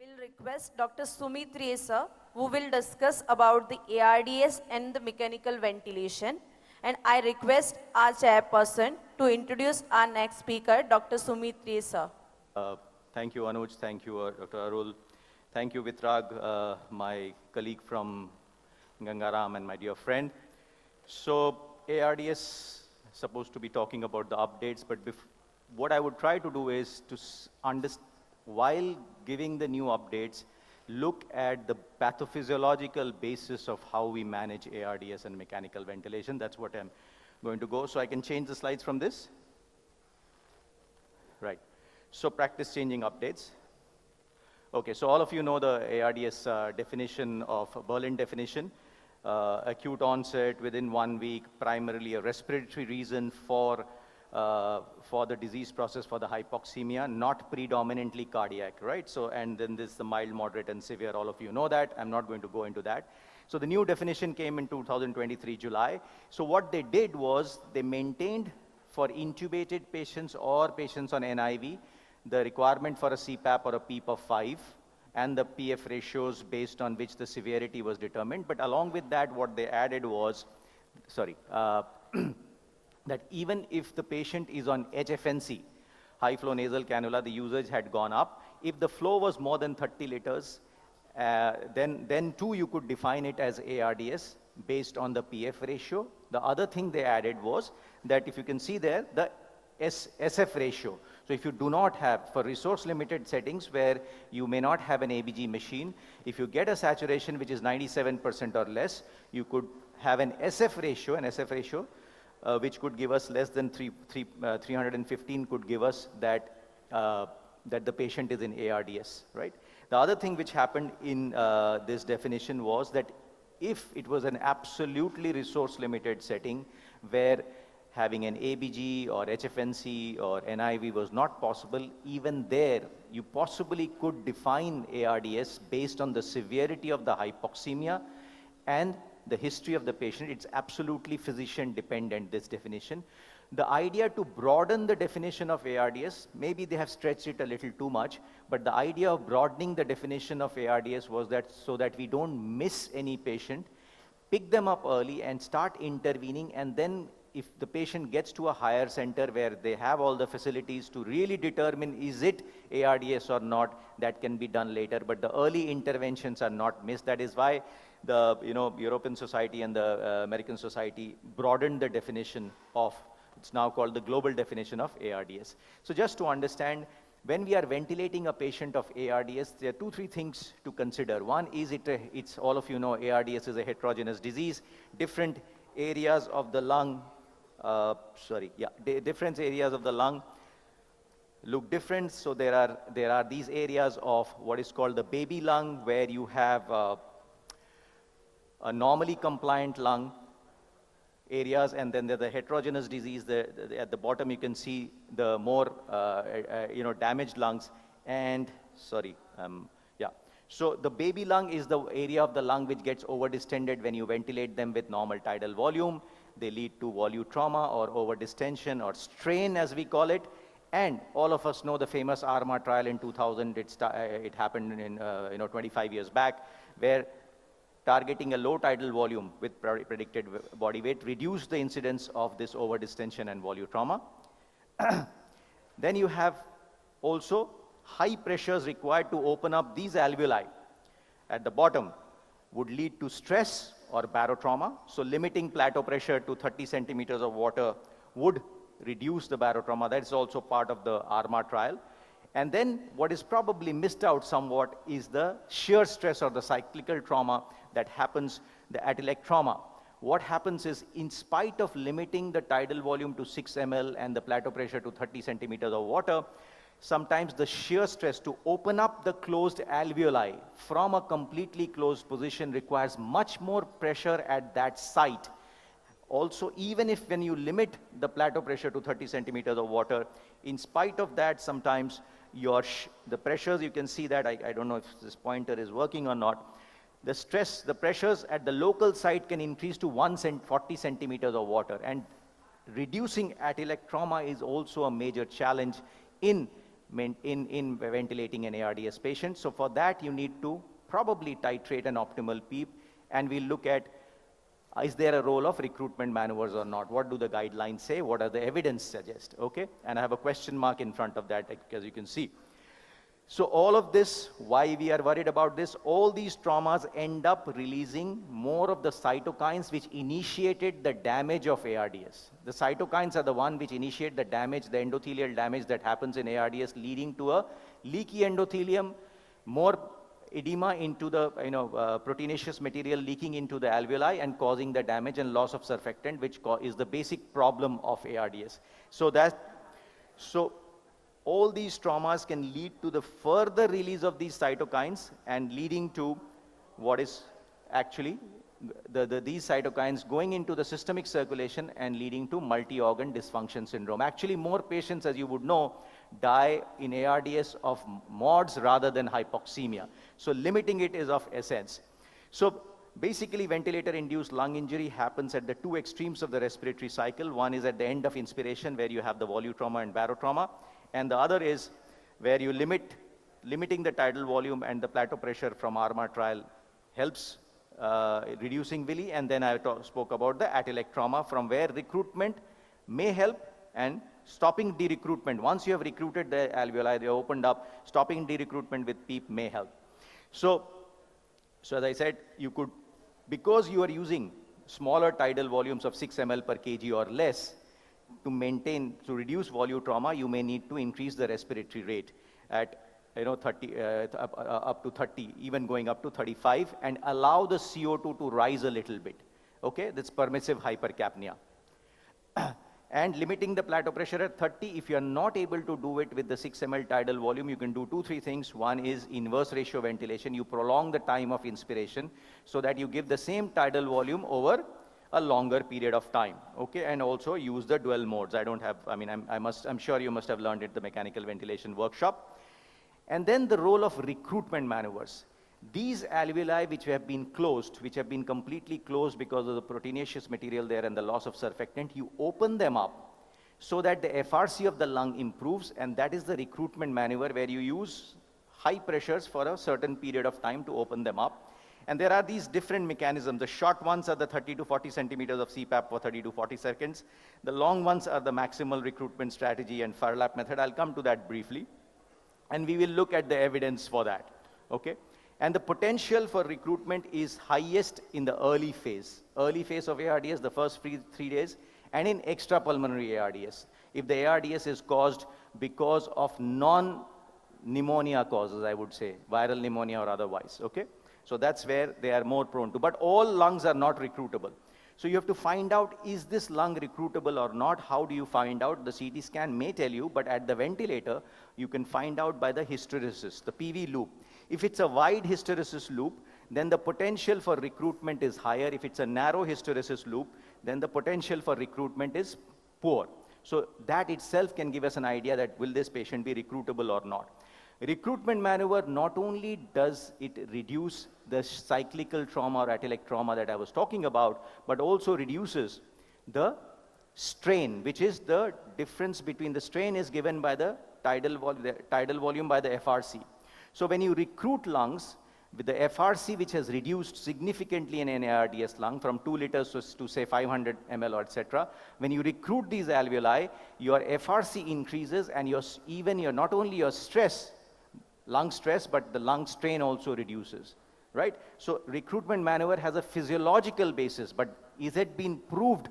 will request Dr. Sumit sir, who will discuss about the ARDS and the mechanical ventilation. And I request our chairperson to introduce our next speaker, Dr. Sumit sir. Thank you, Anuj. Thank you, Dr. Arul. Thank you, Vitrag, my colleague from Gangaram and my dear friend. So ARDS supposed to be talking about the updates, but what I would try to do is to understand, while giving the new updates, look at the pathophysiological basis of how we manage ARDS and mechanical ventilation. That's what I'm going to go. So I can change the slides from this. Right. So practice changing updates. Okay, so all of you know the ARDS definition of Berlin definition. Acute onset within 1 week, primarily a respiratory reason for the disease process, for the hypoxemia, not predominantly cardiac, right? So, and then there's the mild, moderate, and severe. All of you know that. I'm not going to go into that. So the new definition came in 2023, July. So what they did was they maintained for intubated patients or patients on NIV, the requirement for a CPAP or a PEEP of 5 and the PF ratios based on which the severity was determined. But along with that, what they added was, that even if the patient is on HFNC, high flow nasal cannula, the usage had gone up. If the flow was more than 30 liters, then too you could define it as ARDS based on the PF ratio. The other thing they added was that if you can see there, the SF ratio. So if you do not have, for resource limited settings where you may not have an ABG machine, if you get a saturation which is 97% or less, you could have an SF ratio, which could give us less than 315 could give us that, that the patient is in ARDS, right? The other thing which happened in this definition was that if it was an absolutely resource limited setting where having an ABG or HFNC or NIV was not possible, even there you possibly could define ARDS based on the severity of the hypoxemia and the history of the patient. It's absolutely physician dependent, this definition. The idea to broaden the definition of ARDS, maybe they have stretched it a little too much, but the idea of broadening the definition of ARDS was that so that we don't miss any patient, pick them up early and start intervening, and then if the patient gets to a higher center where they have all the facilities to really determine is it ARDS or not, that can be done later. But the early interventions are not missed. That is why the European Society and the American Society broadened the definition of, it's now called the global definition of ARDS. So just to understand, when we are ventilating a patient of ARDS, there are 2-3 things to consider. One is it's all of you know ARDS is a heterogeneous disease. Different areas of the lung, different areas of the lung look different. So there are these areas of what is called the baby lung, where you have a normally compliant lung areas, and then there's the heterogeneous disease. At the bottom you can see the more damaged lungs. And so the baby lung is the area of the lung which gets overdistended when you ventilate them with normal tidal volume. They lead to volume trauma or overdistension or strain, as we call it. And all of us know the famous ARMA trial in 2000. It happened in 25 years back, where targeting a low tidal volume with predicted body weight reduced the incidence of this overdistension and volume trauma. Then you have also high pressures required to open up these alveoli at the bottom would lead to stress or barotrauma. So limiting plateau pressure to 30 centimeters of water would reduce the barotrauma. That is also part of the ARMA trial. And then what is probably missed out somewhat is the shear stress or the cyclical trauma that happens, the atelectrauma. What happens is, in spite of limiting the tidal volume to 6 ml and the plateau pressure to 30 centimeters of water, sometimes the shear stress to open up the closed alveoli from a completely closed position requires much more pressure at that site. Also, even if when you limit the plateau pressure to 30 centimeters of water, in spite of that, sometimes the pressures, you can see that, I don't know if this pointer is working or not, the pressures at the local site can increase to 40 centimeters of water. And reducing atelectrauma is also a major challenge in in ventilating an ARDS patient. So for that, you need to probably titrate an optimal PEEP, and we'll look at is there a role of recruitment maneuvers or not? What do the guidelines say? What are the evidence suggest? Okay, and I have a question mark in front of that, as you can see. So all of this, why we are worried about this, all these traumas end up releasing more of the cytokines which initiated the damage of ARDS. The cytokines are the one which initiate the damage, the endothelial damage that happens in ARDS, leading to a leaky endothelium, more edema into the proteinaceous material leaking into the alveoli and causing the damage and loss of surfactant, which is the basic problem of ARDS. So all these traumas can lead to the further release of these cytokines and leading to what is actually these cytokines going into the systemic circulation and leading to multi-organ dysfunction syndrome. Actually, more patients, as you would know, die in ARDS of MODS rather than hypoxemia. So limiting it is of essence. So basically, ventilator-induced lung injury happens at the two extremes of the respiratory cycle. One is at the end of inspiration, where you have the volutrauma and barotrauma, and the other is where you limiting the tidal volume and the plateau pressure from ARMA trial helps reducing villi. And then I spoke about the atelectrauma, from where recruitment may help, and stopping de-recruitment. Once you have recruited the alveoli, they are opened up, stopping de-recruitment with PEEP may help. So as I said, you could, because you are using smaller tidal volumes of 6 ml per kg or less, to reduce volutrauma, you may need to increase the respiratory rate at 30, up to 30, even going up to 35, and allow the CO2 to rise a little bit. Okay, that's permissive hypercapnia. And limiting the plateau pressure at 30, if you are not able to do it with the 6 ml tidal volume, you can do 2-3 things. One is inverse ratio ventilation. You prolong the time of inspiration so that you give the same tidal volume over a longer period of time, okay, and also use the dual modes. I'm sure you must have learned it, the mechanical ventilation workshop. And then the role of recruitment maneuvers. These alveoli which have been closed, which have been completely closed because of the proteinaceous material there and the loss of surfactant, you open them up so that the FRC of the lung improves, and that is the recruitment maneuver, where you use high pressures for a certain period of time to open them up. And there are these different mechanisms. The short ones are the 30 to 40 centimeters of CPAP for 30 to 40 seconds. The long ones are the maximal recruitment strategy and Farlap method. I'll come to that briefly. And we will look at the evidence for that, okay? And the potential for recruitment is highest in the early phase of ARDS, the first 3 days, and in extrapulmonary ARDS. If the ARDS is caused because of non-pneumonia causes, I would say, viral pneumonia or otherwise, okay? So that's where they are more prone to. But all lungs are not recruitable. So you have to find out, is this lung recruitable or not? How do you find out? The CT scan may tell you, but at the ventilator, you can find out by the hysteresis, the PV loop. If it's a wide hysteresis loop, then the potential for recruitment is higher. If it's a narrow hysteresis loop, then the potential for recruitment is poor. So that itself can give us an idea that will this patient be recruitable or not. Recruitment maneuver, not only does it reduce the cyclical trauma or atelectrauma that I was talking about, but also reduces the strain, which is the difference between the strain is given by the tidal volume by the FRC. So when you recruit lungs with the FRC, which has reduced significantly in an ARDS lung from 2 liters to say 500 ml or etc., when you recruit these alveoli, your FRC increases, and not only your stress, lung stress, but the lung strain also reduces, right? So recruitment maneuver has a physiological basis, but is it been proved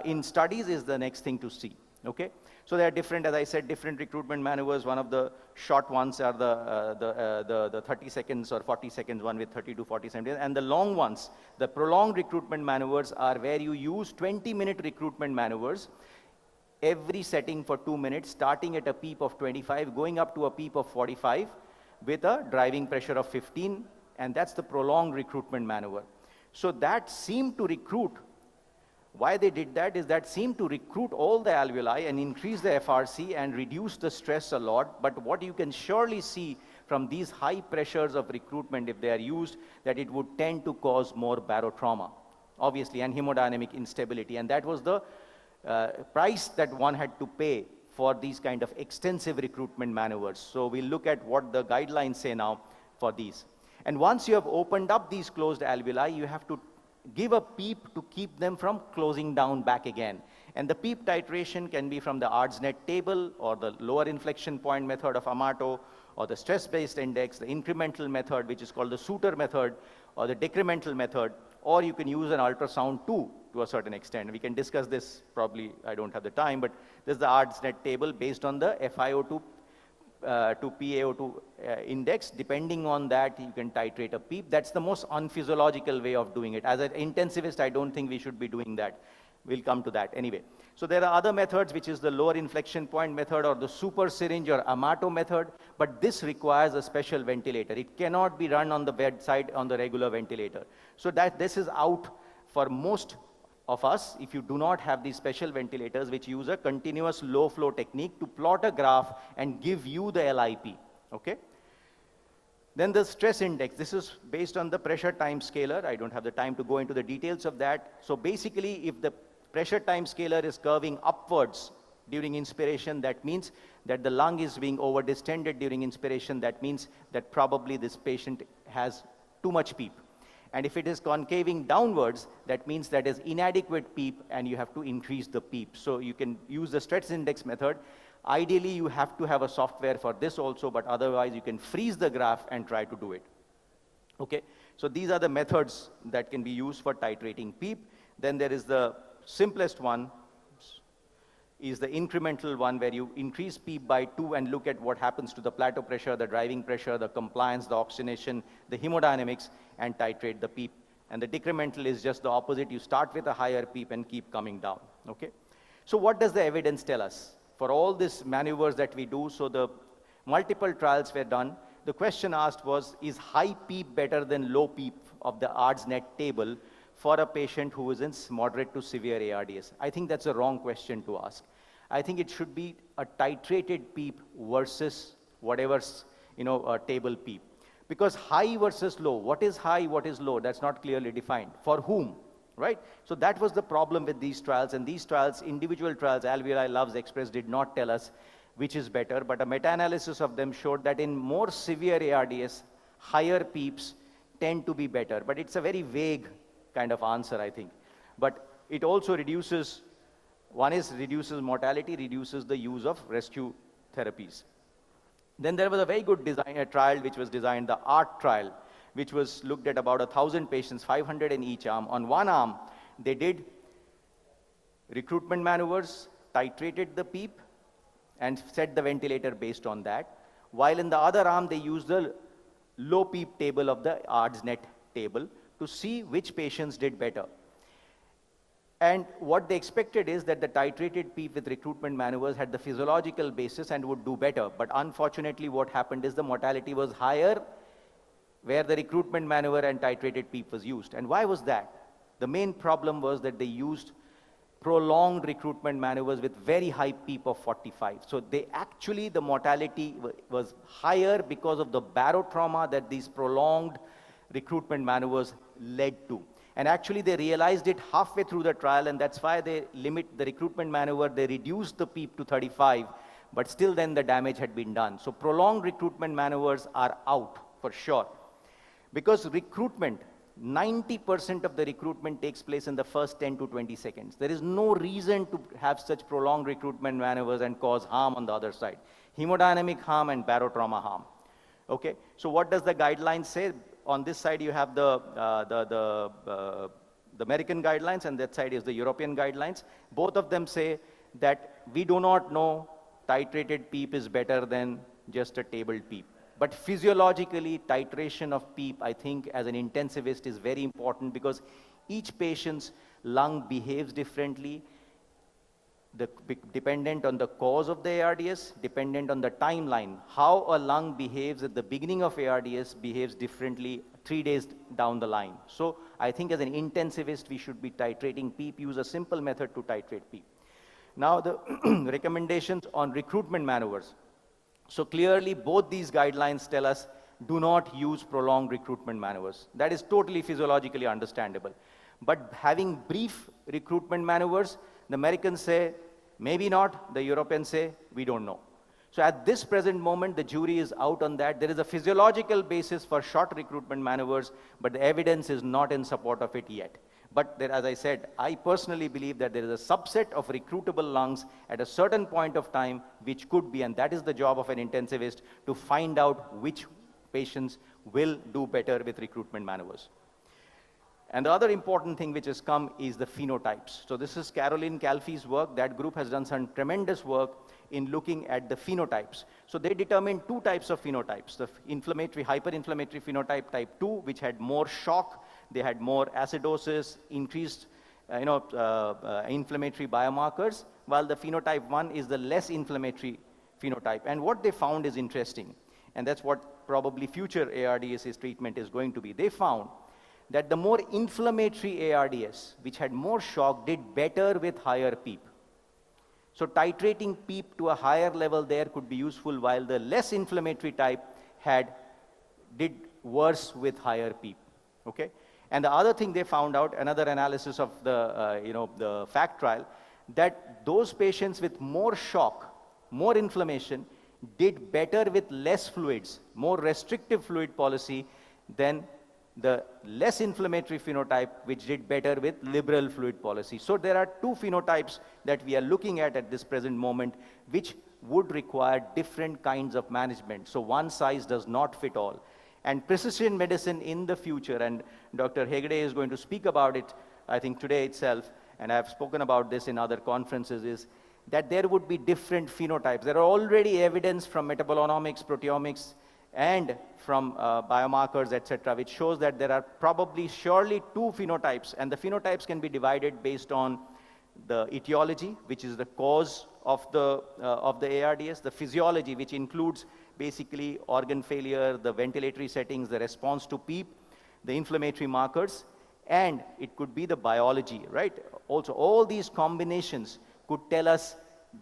in studies is the next thing to see, okay? So there are different, as I said, different recruitment maneuvers. One of the short ones are the 30 seconds or 40 seconds one with 30 to 40 seconds, and the long ones, the prolonged recruitment maneuvers, are where you use 20-minute recruitment maneuvers, every setting for 2 minutes, starting at a PEEP of 25, going up to a PEEP of 45 with a driving pressure of 15, and that's the prolonged recruitment maneuver. So that seemed to recruit. Why they did that is that seemed to recruit all the alveoli and increase the FRC and reduce the stress a lot. But what you can surely see from these high pressures of recruitment, if they are used, that it would tend to cause more barotrauma, obviously, and hemodynamic instability. And that was the price that one had to pay for these kind of extensive recruitment maneuvers. So we'll look at what the guidelines say now for these. And once you have opened up these closed alveoli, you have to give a PEEP to keep them from closing down back again. And the PEEP titration can be from the ARDS net table, or the lower inflection point method of Amato, or the stress-based index, the incremental method, which is called the Suter method, or the decremental method, or you can use an ultrasound too, to a certain extent. We can discuss this, probably I don't have the time, but this is the ARDS net table based on the FiO2 to PaO2 index. Depending on that, you can titrate a PEEP. That's the most unphysiological way of doing it. As an intensivist, I don't think we should be doing that. We'll come to that anyway. So there are other methods, which is the lower inflection point method, or the super syringe or Amato method, but this requires a special ventilator. It cannot be run on the bedside on the regular ventilator. So that this is out for most of us if you do not have these special ventilators which use a continuous low flow technique to plot a graph and give you the LIP, okay? Then the stress index, this is based on the pressure time scaler. I don't have the time to go into the details of that. So basically, if the pressure time scaler is curving upwards during inspiration, that means that the lung is being over distended during inspiration. That means that probably this patient has too much PEEP. And if it is concaving downwards, that means that is inadequate PEEP, and you have to increase the PEEP. So you can use the stress index method. Ideally, you have to have a software for this also, but otherwise you can freeze the graph and try to do it. Okay, so these are the methods that can be used for titrating PEEP. Then there is the simplest one, is the incremental one, where you increase PEEP by 2 and look at what happens to the plateau pressure, the driving pressure, the compliance, the oxygenation, the hemodynamics, and titrate the PEEP. And the decremental is just the opposite. You start with a higher PEEP and keep coming down, okay? So what does the evidence tell us? For all these maneuvers that we do, so the multiple trials were done. The question asked was, is high PEEP better than low PEEP of the ARDS net table for a patient who is in moderate to severe ARDS? I think that's a wrong question to ask. I think it should be a titrated PEEP versus whatever's, table PEEP. Because high versus low, what is high, what is low, that's not clearly defined. For whom, right? So that was the problem with these trials, and these trials, individual trials, Alveoli Loves Express did not tell us which is better, but a meta-analysis of them showed that in more severe ARDS, higher PEEPs tend to be better. But it's a very vague kind of answer, I think. But it also reduces, one is reduces mortality, reduces the use of rescue therapies. Then there was a very good trial which was designed, the ART trial, which was looked at about 1,000 patients, 500 in each arm. On one arm, they did recruitment maneuvers, titrated the PEEP, and set the ventilator based on that. While in the other arm, they used the low PEEP table of the ARDS net table to see which patients did better. And what they expected is that the titrated PEEP with recruitment maneuvers had the physiological basis and would do better. But unfortunately, what happened is the mortality was higher where the recruitment maneuver and titrated PEEP was used. And why was that? The main problem was that they used prolonged recruitment maneuvers with very high PEEP of 45. So they actually, the mortality was higher because of the barotrauma that these prolonged recruitment maneuvers led to. And actually, they realized it halfway through the trial, and that's why they limit the recruitment maneuver. They reduced the PEEP to 35, but still then the damage had been done. So prolonged recruitment maneuvers are out for sure. Because recruitment, 90% of the recruitment takes place in the first 10 to 20 seconds. There is no reason to have such prolonged recruitment maneuvers and cause harm on the other side. Hemodynamic harm and barotrauma harm. Okay, so what does the guidelines say? On this side, you have the American guidelines, and that side is the European guidelines. Both of them say that we do not know titrated PEEP is better than just a tabled PEEP. But physiologically, titration of PEEP, I think, as an intensivist is very important because each patient's lung behaves differently, dependent on the cause of the ARDS, dependent on the timeline. How a lung behaves at the beginning of ARDS behaves differently 3 days down the line. So I think as an intensivist, we should be titrating PEEP, use a simple method to titrate PEEP. Now the recommendations on recruitment maneuvers. So clearly, both these guidelines tell us do not use prolonged recruitment maneuvers. That is totally physiologically understandable. But having brief recruitment maneuvers, the Americans say Maybe not, the Europeans say, we don't know. So at this present moment, the jury is out on that. There is a physiological basis for short recruitment maneuvers, but the evidence is not in support of it yet. But there, as I said, I personally believe that there is a subset of recruitable lungs at a certain point of time, which could be, and that is the job of an intensivist, to find out which patients will do better with recruitment maneuvers. And the other important thing which has come is the phenotypes. So this is Caroline Calfe's work. That group has done some tremendous work in looking at the phenotypes. So they determined two types of phenotypes: the inflammatory, hyperinflammatory phenotype type 2, which had more shock, they had more acidosis, increased inflammatory biomarkers, while the phenotype 1 is the less inflammatory phenotype. And what they found is interesting, and that's what probably future ARDS treatment is going to be. They found that the more inflammatory ARDS, which had more shock, did better with higher PEEP. So titrating PEEP to a higher level there could be useful, while the less inflammatory type did worse with higher PEEP. Okay? And the other thing they found out, another analysis of the FACT trial, that those patients with more shock, more inflammation, did better with less fluids, more restrictive fluid policy than the less inflammatory phenotype, which did better with liberal fluid policy. So there are two phenotypes that we are looking at this present moment, which would require different kinds of management. So one size does not fit all. And precision medicine in the future, and Dr. Hegde is going to speak about it, I think today itself, and I've spoken about this in other conferences, is that there would be different phenotypes. There are already evidence from metabolomics, proteomics, and from biomarkers, etc., which shows that there are probably surely two phenotypes, and the phenotypes can be divided based on the etiology, which is the cause of the ARDS, the physiology, which includes basically organ failure, the ventilatory settings, the response to PEEP, the inflammatory markers, and it could be the biology, right? Also, all these combinations could tell us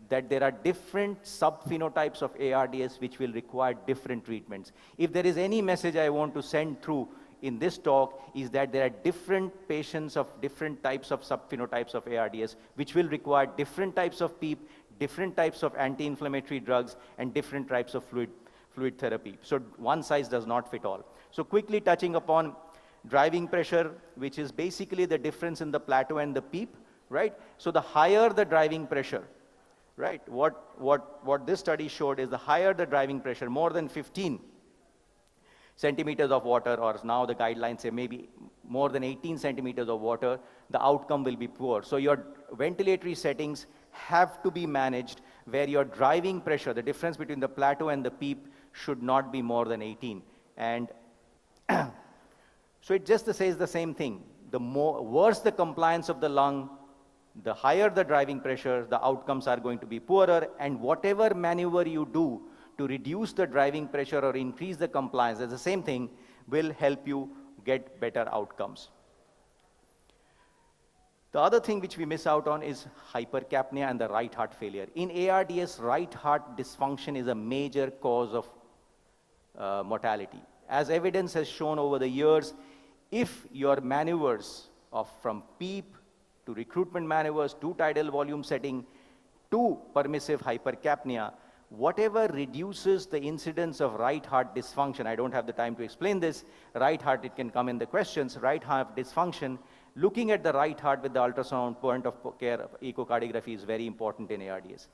that there are different subphenotypes of ARDS which will require different treatments. If there is any message I want to send through in this talk, is that there are different patients of different types of subphenotypes of ARDS which will require different types of PEEP, different types of anti-inflammatory drugs, and different types of fluid therapy. So one size does not fit all. So quickly touching upon driving pressure, which is basically the difference in the plateau and the PEEP, right? So the higher the driving pressure, right? What this study showed is the higher the driving pressure, more than 15 centimeters of water, or now the guidelines say maybe more than 18 centimeters of water, the outcome will be poor. So your ventilatory settings have to be managed where your driving pressure, the difference between the plateau and the PEEP, should not be more than 18. And so it just says the same thing. The worse the compliance of the lung, the higher the driving pressure, the outcomes are going to be poorer, and whatever maneuver you do to reduce the driving pressure or increase the compliance, that's the same thing, will help you get better outcomes. The other thing which we miss out on is hypercapnia and the right heart failure. In ARDS, right heart dysfunction is a major cause of mortality. As evidence has shown over the years, if your maneuvers from PEEP to recruitment maneuvers, to tidal volume setting, to permissive hypercapnia, whatever reduces the incidence of right heart dysfunction, I don't have the time to explain this, right heart, it can come in the questions, right heart dysfunction, looking at the right heart with the ultrasound point of care echocardiography is very important in ARDS.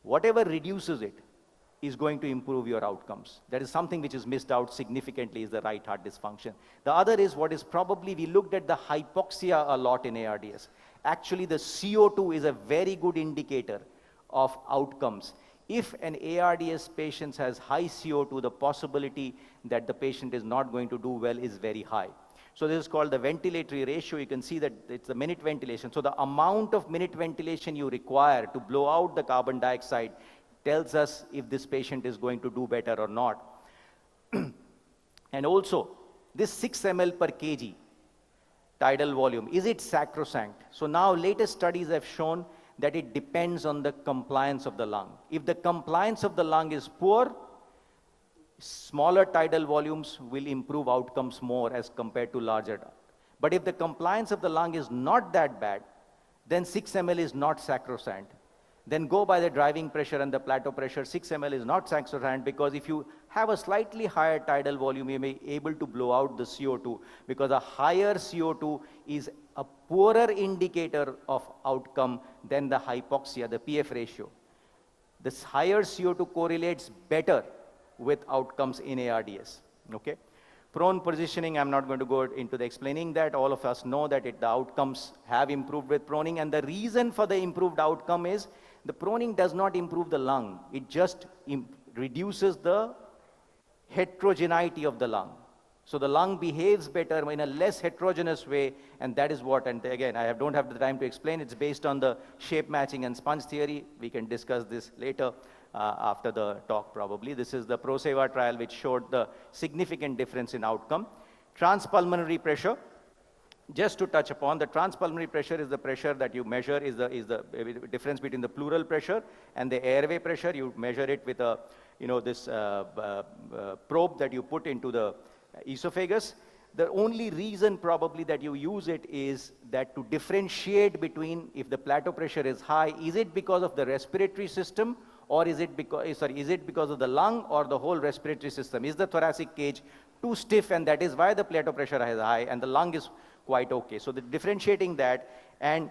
Whatever reduces it is going to improve your outcomes. That is something which is missed out significantly, is the right heart dysfunction. The other is what is probably, we looked at the hypoxia a lot in ARDS. Actually, the CO2 is a very good indicator of outcomes. If an ARDS patient has high CO2, the possibility that the patient is not going to do well is very high. So this is called the ventilatory ratio. You can see that it's the minute ventilation. So the amount of minute ventilation you require to blow out the carbon dioxide tells us if this patient is going to do better or not. And also, this 6 ml per kg tidal volume, is it sacrosanct? So now latest studies have shown that it depends on the compliance of the lung. If the compliance of the lung is poor, smaller tidal volumes will improve outcomes more as compared to larger. But if the compliance of the lung is not that bad, then 6 ml is not sacrosanct. then go by the driving pressure and the plateau pressure. 6 ml is not sacrosanct, because if you have a slightly higher tidal volume, you may be able to blow out the CO2, because a higher CO2 is a poorer indicator of outcome than the hypoxia, the PF ratio. This higher CO2 correlates better with outcomes in ARDS. Okay? Prone positioning, I'm not going to go into the explaining that. All of us know that the outcomes have improved with proning, and the reason for the improved outcome is the proning does not improve the lung. It just reduces the heterogeneity of the lung. So the lung behaves better in a less heterogeneous way, and that is what, and again, I don't have the time to explain, it's based on the shape matching and sponge theory. We can discuss this later after the talk probably. This is the ProSeva trial which showed the significant difference in outcome. Transpulmonary pressure, just to touch upon, the transpulmonary pressure is the pressure that you measure, is the difference between the pleural pressure and the airway pressure. You measure it with a, this probe that you put into the esophagus. The only reason probably that you use it is that to differentiate between, if the plateau pressure is high, is it because of the respiratory system, or is it because of the lung or the whole respiratory system? Is the thoracic cage too stiff, and that is why the plateau pressure is high and the lung is quite okay? So the differentiating that, and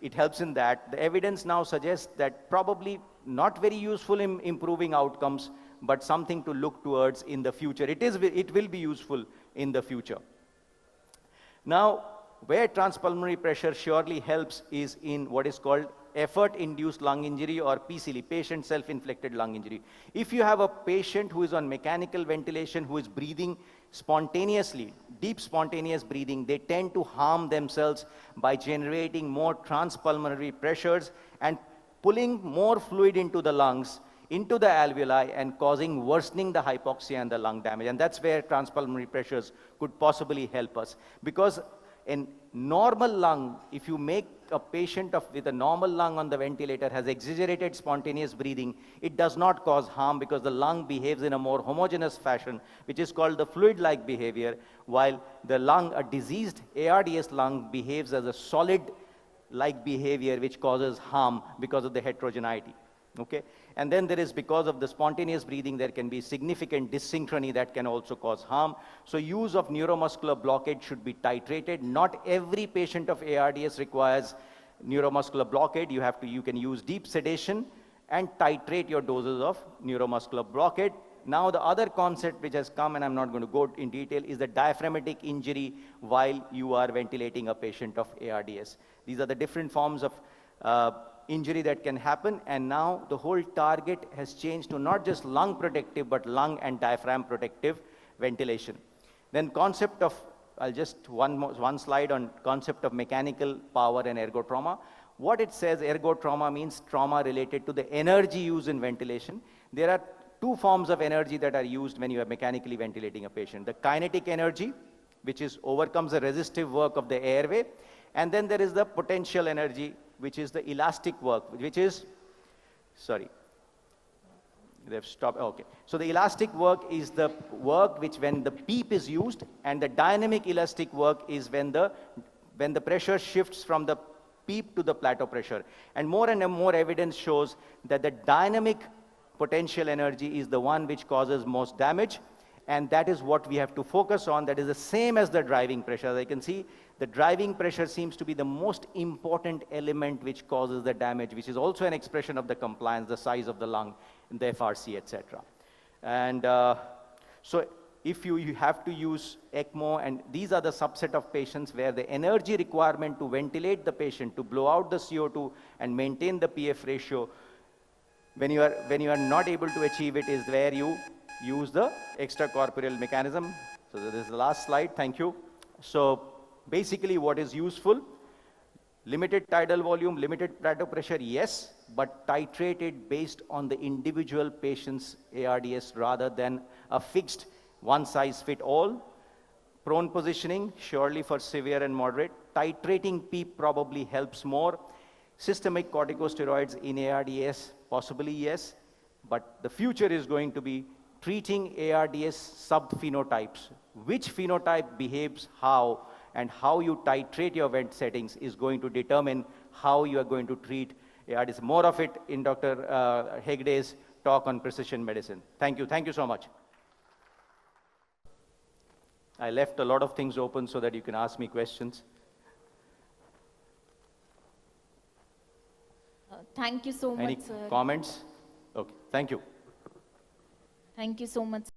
it helps in that. The evidence now suggests that probably not very useful in improving outcomes, but something to look towards in the future. It will be useful in the future. Now, where transpulmonary pressure surely helps is in what is called effort-induced lung injury, or PCL, patient self-inflicted lung injury. If you have a patient who is on mechanical ventilation, who is breathing spontaneously, deep spontaneous breathing, they tend to harm themselves by generating more transpulmonary pressures and pulling more fluid into the lungs, into the alveoli, and causing worsening the hypoxia and the lung damage. And that's where transpulmonary pressures could possibly help us. Because in normal lung, if you make a patient with a normal lung on the ventilator has exaggerated spontaneous breathing, it does not cause harm, because the lung behaves in a more homogeneous fashion, which is called the fluid-like behavior, while the lung, a diseased ARDS lung, behaves as a solid-like behavior, which causes harm because of the heterogeneity. Okay? And then there is, because of the spontaneous breathing, there can be significant dysynchrony that can also cause harm. So use of neuromuscular blockade should be titrated. Not every patient of ARDS requires neuromuscular blockade. You can use deep sedation and titrate your doses of neuromuscular blockade. Now the other concept which has come, and I'm not going to go in detail, is the diaphragmatic injury while you are ventilating a patient of ARDS. These are the different forms of injury that can happen, and now the whole target has changed to not just lung protective, but lung and diaphragm protective ventilation. Then concept of, I'll just one slide on concept of mechanical power and ergotrauma. What it says, ergotrauma means trauma related to the energy used in ventilation. There are two forms of energy that are used when you are mechanically ventilating a patient. The kinetic energy, which overcomes the resistive work of the airway, and then there is the potential energy, which is the elastic work, which is, sorry, they've stopped, okay. So the elastic work is the work which, when the PEEP is used, and the dynamic elastic work is when the pressure shifts from the PEEP to the plateau pressure. And more evidence shows that the dynamic potential energy is the one which causes most damage, and that is what we have to focus on. That is the same as the driving pressure. As I can see, the driving pressure seems to be the most important element which causes the damage, which is also an expression of the compliance, the size of the lung, and the FRC, etc. And so if you have to use ECMO, and these are the subset of patients where the energy requirement to ventilate the patient, to blow out the CO2 and maintain the PF ratio, when you are not able to achieve it, is where you use the extracorporeal mechanism. So this is the last slide, thank you. So basically what is useful, limited tidal volume, limited plateau pressure, yes, but titrated based on the individual patient's ARDS rather than a fixed one-size-fit-all. Prone positioning, surely for severe and moderate. Titrating PEEP probably helps more. Systemic corticosteroids in ARDS, possibly yes, but the future is going to be treating ARDS subphenotypes. Which phenotype behaves how, and how you titrate your vent settings is going to determine how you are going to treat ARDS. More of it in Dr. Hegde's talk on precision medicine. Thank you so much. I left a lot of things open so that you can ask me questions. Thank you so Any much, sir. comments? Okay, thank you. Thank you so much.